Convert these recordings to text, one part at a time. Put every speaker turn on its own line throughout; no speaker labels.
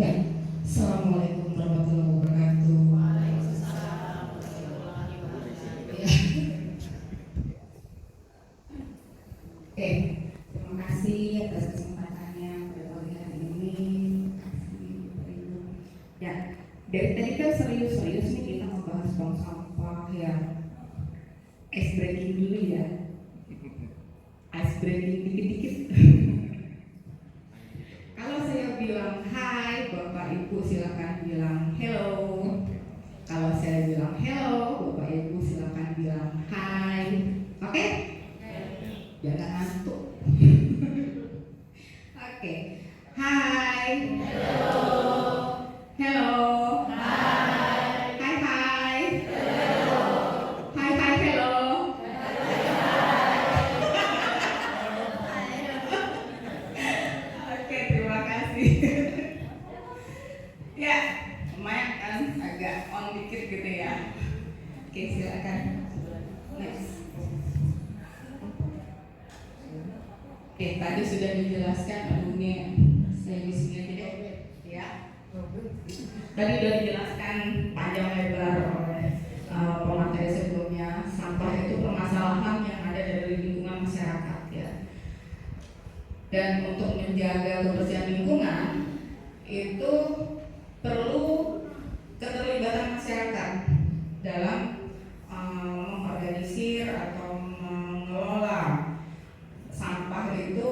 Ya, Assalamualaikum warahmatullahi wabarakatuh.
Waalaikumsalam warahmatullahi wabarakatuh.
Ya. Oke, terima kasih atas kesempatannya pada pagi hari ini. Ya, dari tadi kan serius-serius nih kita membahas tentang sampah ya. Ice breaking dulu ya. Ice breaking dikit-dikit. Kalau saya bilang hai, Bapak Ibu silakan bilang hello. Kalau saya bilang hello, Bapak Ibu silakan bilang hai. Oke? Jangan ngantuk. Oke. Hai.
Hello.
Hello.
Hai.
Hai hai.
Hello.
Hai hai hello. Oke, terima kasih. Ya, lumayan kan agak on dikit gitu ya. Oke, silakan. Next. Oke, tadi sudah dijelaskan anunya. Saya di sini aja deh, ya. Tadi sudah dijelaskan panjang lebar oleh pemateri sebelumnya. Sampah itu permasalahan yang ada dari lingkungan masyarakat ya. Dan untuk menjaga kebersihan lingkungan itu perlu keterlibatan masyarakat dalam mengorganisir atau mengelola sampah itu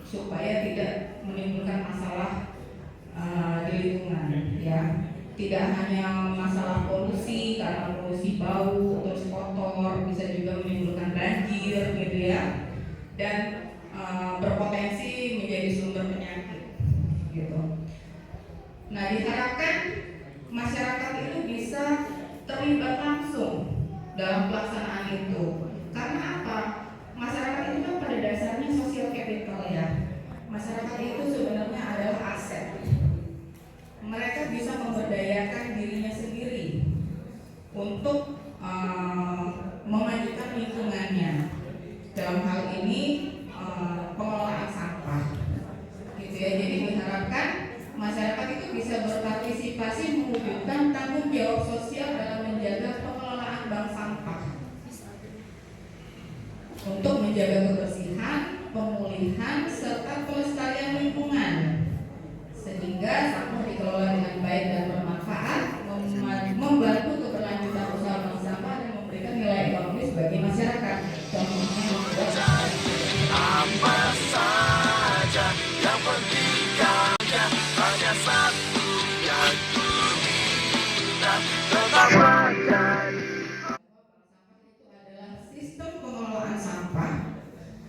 supaya tidak menimbulkan masalah di lingkungan ya. Tidak hanya masalah polusi karena polusi bau terus kotor, bisa juga menimbulkan banjir gitu ya, dan berpotensi menjadi sumber penyakit gitu. Nah, diharapkan masyarakat itu bisa terlibat langsung dalam pelaksanaan itu. Karena apa? Masyarakat itu kan pada dasarnya social capital ya. Masyarakat itu sebenarnya adalah aset. Mereka bisa memberdayakan dirinya sendiri untuk memajukan lingkungannya. Dalam hal ini pengelolaan sampah, gitu ya. Jadi diharapkan masyarakat itu bisa berpartisipasi mewujudkan tanggung jawab sosial dalam menjaga pengelolaan bank sampah untuk menjaga kebersihan, pemulihan, serta pelestarian lingkungan, sehingga sampah dikelola dengan baik dan bermanfaat, membantu keberlanjutan usaha bank sampah dan memberikan nilai ekonomis bagi masyarakat. Contohnya
apa saja yang penting karya hanya satu yang ku minta tetap menjadi.
Itu adalah sistem pengelolaan sampah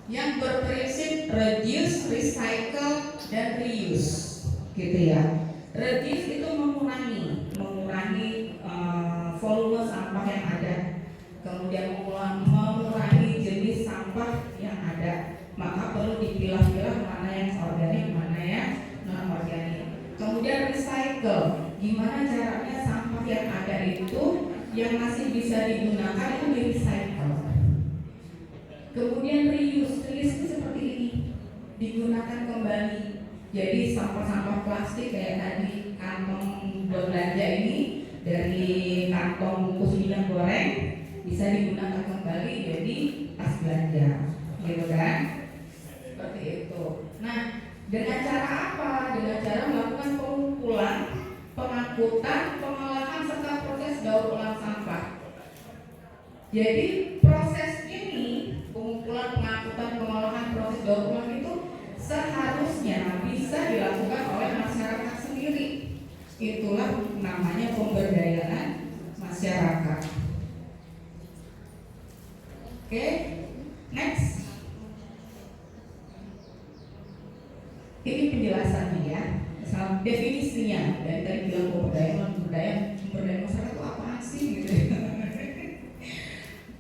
yang berprinsip reduce, recycle, dan reuse, gitu ya. Reduce itu mengurangi volume sampah yang ada, kemudian mengurangi jenis sampah yang ada. Maka perlu dipilah-pilah mana yang organik, mana yang non organik. Kemudian recycle, gimana caranya sampah yang ada itu yang masih bisa digunakan itu di recycle. Kemudian reuse itu seperti ini, digunakan kembali. Jadi sampah-sampah plastik kayak tadi kantong buat belanja ini dari kantong bungkus minyak goreng bisa digunakan kembali jadi tas belanja, gitu kan? Seperti itu. Nah, dengan cara apa? Dengan cara melakukan pengumpulan, pengangkutan, pengolahan serta proses daur ulang sampah. Jadi proses ini, pengumpulan, pengangkutan, pengolahan, proses daur ulang itu seharusnya bisa dilakukan oleh masyarakat sendiri. Itulah namanya pemberdayaan masyarakat. Oke, next. Ini penjelasannya ya, definisinya. Dari tadi bilang pemberdayaan masyarakat itu apaan sih gitu ya.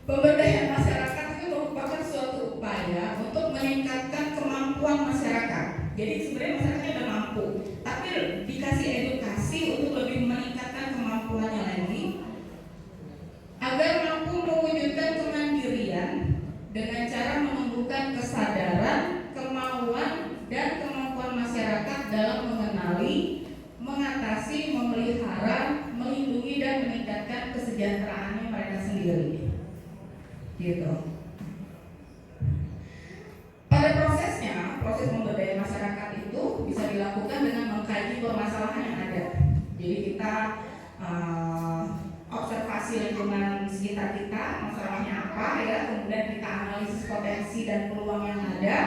Pemberdayaan masyarakat itu merupakan suatu upaya untuk meningkatkan kemampuan masyarakat. Jadi sebenarnya masyarakatnya udah mampu, tapi dikasih edukasi untuk lebih meningkatkan kemampuannya lagi, agar mampu mewujudkan kemandirian dengan cara menumbuhkan kesadaran, kemauan, dan kemampuan masyarakat dalam mengenali, mengatasi, memelihara, melindungi dan meningkatkan kesejahteraannya mereka sendiri. Gitu. Pada prosesnya, proses pemberdayaan masyarakat itu bisa dilakukan dengan mengkaji permasalahan yang ada. Jadi kita observasi lingkungan sekitar kita, masalahnya apa ya, kemudian kita analisis potensi dan peluang yang ada.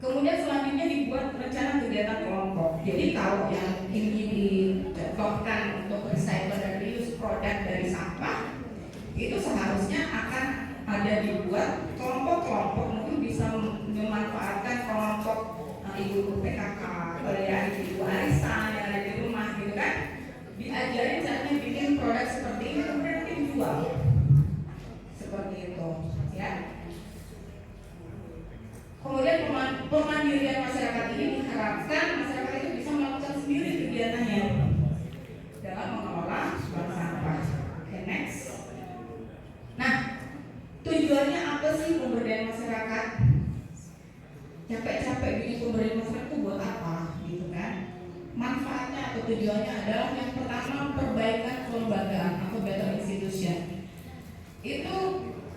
Kemudian selanjutnya dibuat rencana kegiatan kelompok. Jadi kalau yang ini dicontohkan untuk recycle dan reuse produk dari sampah, itu seharusnya akan ada dibuat kelompok-kelompok, mungkin bisa memanfaatkan kelompok ibu-ibu PKK, ya ibu-ibu arisan yang ada di rumah gitu kan, diajarin caranya bikin produk seperti ini, kemudian nanti dijual seperti itu, ya. Kemudian pemandirian masyarakat ini diharapkan masyarakat itu bisa melakukan sendiri kegiatannya dalam mengelola bank sampah. Oke, next. Nah, tujuannya apa sih pemberdayaan masyarakat? Capek-capek bikin pemberdayaan masyarakat itu buat apa, gitu kan? Manfaatnya atau tujuannya adalah yang pertama perbaikan kelembagaan atau better institution. Itu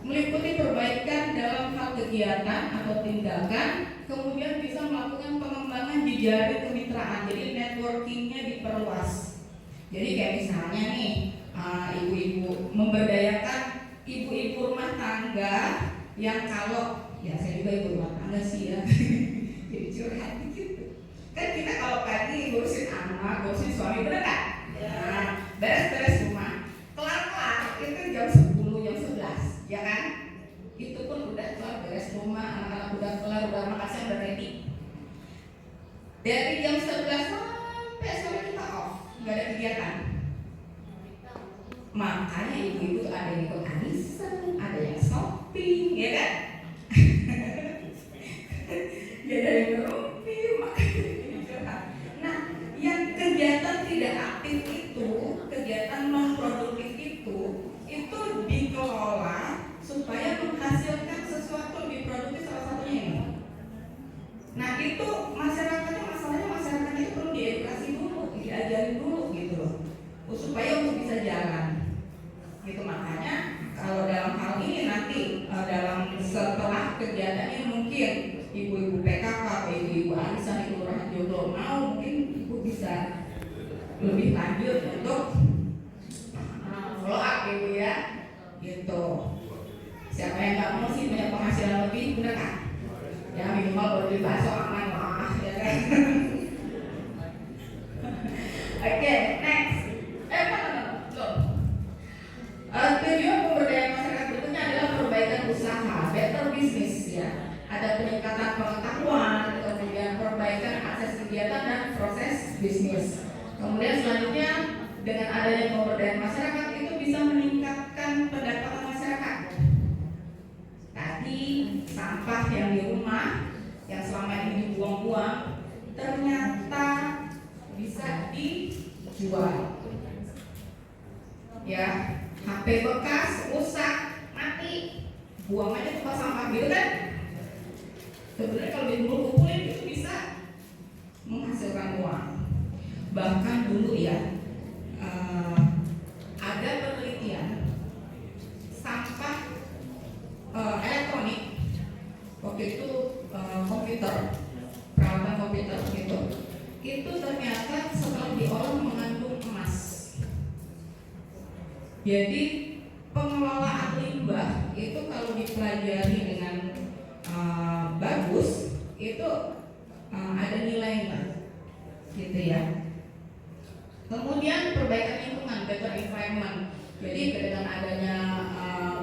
meliputi perbaikan dalam hal kegiatan atau tindakan, kemudian bisa melakukan pengembangan jejaring kemitraan, jadi networkingnya diperluas. Jadi kayak misalnya nih, ibu-ibu memberdayakan ibu-ibu rumah tangga yang kalau, ya saya juga ibu rumah tangga sih ya, jadi curhat gitu. Kan kita kalau pagi ngurusin anak, ngurusin suami, bener kan? Nah, beres-beres rumah, kelar-kelar itu jam 10, jam 11, ya kan? Itu pun udah kelar beres rumah, anak-anak udah kelar, udah makan siang, udah ready. Dari jam 11 sampai sore kita off, nggak ada kegiatan. Makanya ibu-ibu tuh ada yang ikut arisan, ada yang shopping, ya kan? Ya ada yang ngerumpi, makanya jadi curhat. Nah, yang kegiatan tidak aktif itu, kegiatan non produktif itu dikelola supaya menghasilkan sesuatu lebih produktif, salah satunya ini. Nah, itu masyarakatnya, masalahnya masyarakatnya itu perlu diedukasi dulu, diajarin dulu gitu loh, supaya untuk bisa jalan. Gitu, makanya kalau dalam hal ini nanti dalam setelah kegiatannya mungkin ibu-ibu PKK, ibu-ibu arisan, ibu lurahan jodoh mau, mungkin ibu bisa lebih lanjut untuk follow up ibu ya, gitu. Siapa yang nggak mau sih punya penghasilan lebih, bener kan? Ya minimal baru beli bakso aman lah, ya kan? Oke, next. Tujuan pemberdayaan masyarakat berikutnya adalah perbaikan usaha, better business ya. Ada peningkatan pengetahuan, kemudian perbaikan akses kegiatan dan proses bisnis. Kemudian selanjutnya dengan adanya pemberdayaan masyarakat itu bisa meningkatkan pendapatan masyarakat. Tadi sampah yang di rumah yang selama ini dibuang-buang ternyata bisa dijual. Ya, HP bekas, rusak, mati, buang aja tempat sampah gitu kan? Sebenarnya kalau dikumpulin itu bisa menghasilkan uang. Bahkan dulu ya ada penelitian sampah elektronik, waktu itu komputer, peralatan komputer gitu, itu ternyata setelah diolah mengandung emas. Jadi pengelolaan limbah itu kalau dipelajari dengan bagus itu ada nilainya, gitu ya. Kemudian perbaikan lingkungan, better environment. Jadi dengan adanya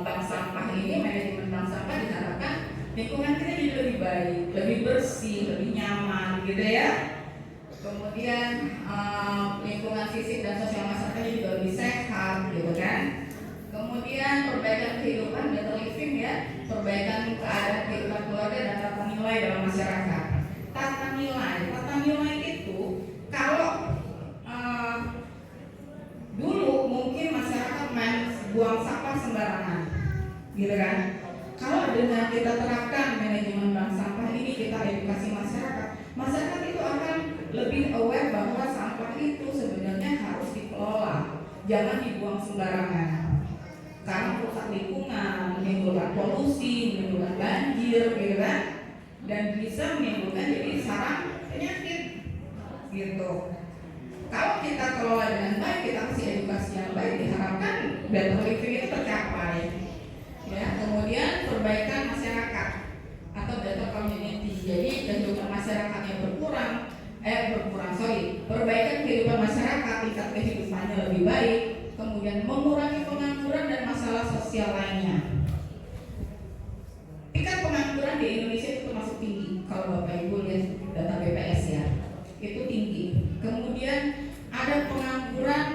bank sampah ini, manajemen bank sampah diharapkan lingkungan kita jadi lebih baik, lebih bersih, lebih nyaman, gitu ya. Kemudian lingkungan fisik dan sosial masyarakatnya juga lebih sehat, gitu kan. Kemudian perbaikan kehidupan, better living ya, perbaikan keadaan kehidupan keluarga dan tata nilai dalam masyarakat. Tata nilai itu kalau dulu mungkin masyarakat main buang sampah sembarangan, gitu kan. Kalau dengan kita terapkan manajemen bank sampah ini, kita edukasi masyarakat itu akan lebih aware bahwa sampah itu jangan dibuang sembarangan karena merusak lingkungan, menimbulkan polusi, menimbulkan banjir, gitu kan, dan bisa menimbulkan jadi sarang penyakit, gitu. Kalau kita kelola dengan baik, kita kasih edukasi yang baik, diharapkan better living itu tercapai. Ya, kemudian perbaikan masyarakat atau better community. Jadi kehidupan masyarakatnya perbaikan kehidupan masyarakat, tingkat kehidupannya lebih baik, kemudian mengurangi pengangguran dan masalah sosial lainnya. Tingkat pengangguran di Indonesia itu termasuk tinggi. Kalau Bapak Ibu lihat data BPS ya, itu tinggi. Kemudian ada pengangguran,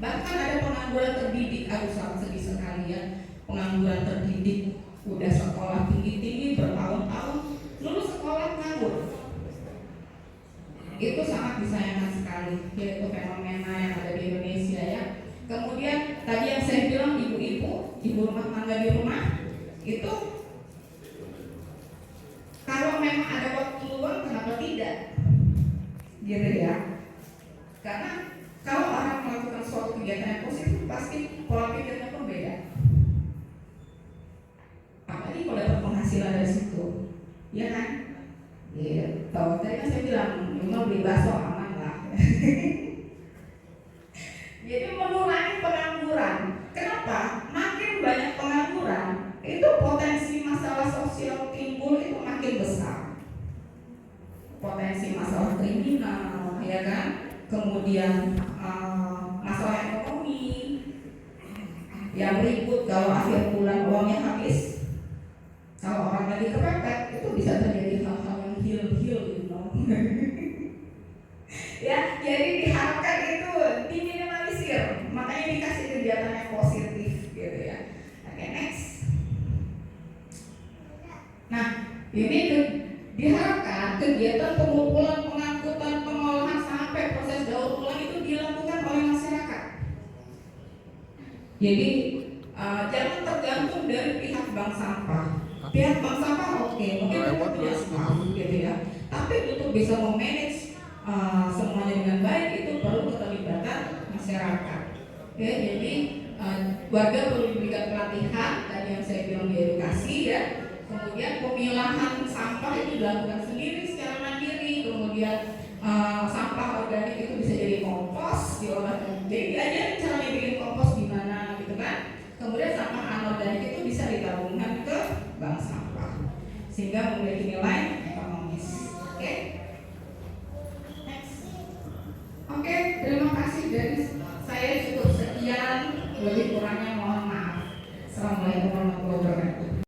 bahkan ada pengangguran terdidik. Aduh, sangat sedih sekali ya. Pengangguran terdidik, udah sekolah tinggi-tinggi bertahun-tahun, lulus sekolah nganggur. Itu sangat disayangkan sekali, yaitu fenomena yang ada di Indonesia ya. Kemudian tadi yang saya bilang ibu-ibu, ibu rumah tangga di rumah itu kalau memang ada waktu luang kenapa tidak, gitu ya. Karena kalau orang melakukan suatu kegiatan yang positif pasti pola pikirnya pun beda. Apalagi kalau dapat penghasilan dari situ, ya kan? Gitu. Tadi kan saya bilang minimal beli bakso aman lah. Jadi mengurangi pengangguran. Kenapa? Makin banyak pengangguran, itu potensi masalah sosial timbul itu makin besar. Potensi masalah kriminal, ya kan? Kemudian masalah ekonomi, yang ribut kalau akhir bulan uangnya habis. Kalau orang lagi kepepet, itu bisa terjadi hal-hal yang hil-hil, you know. Ya, jadi diharapkan itu diminimalisir, makanya dikasih kegiatan yang positif, gitu ya. Oke, next. Nah, ini diharapkan kegiatan pengumpulan, pengangkutan, pengolahan sampai proses daur ulang itu dilakukan oleh masyarakat. Jadi jangan tergantung dari pihak bank sampah. Pihak bank sampah oke, mungkin mereka punya staff, gitu ya. Tapi untuk bisa memanage semuanya dengan baik itu perlu keterlibatan masyarakat. Ya, jadi warga perlu diberikan pelatihan tadi yang saya bilang di edukasi ya. Kemudian pemilahan sampah itu dilakukan sendiri secara mandiri. Kemudian sampah organik itu bisa jadi kompos, diolah. Jadi diajarin cara bikin kompos gimana gitu kan. Kemudian sampah anorganik itu bisa ditabungkan ke bank sampah sehingga memiliki nilai ekonomis. Oke. Next. Oke, terima kasih dari saya cukup sekian, lebih kurangnya mohon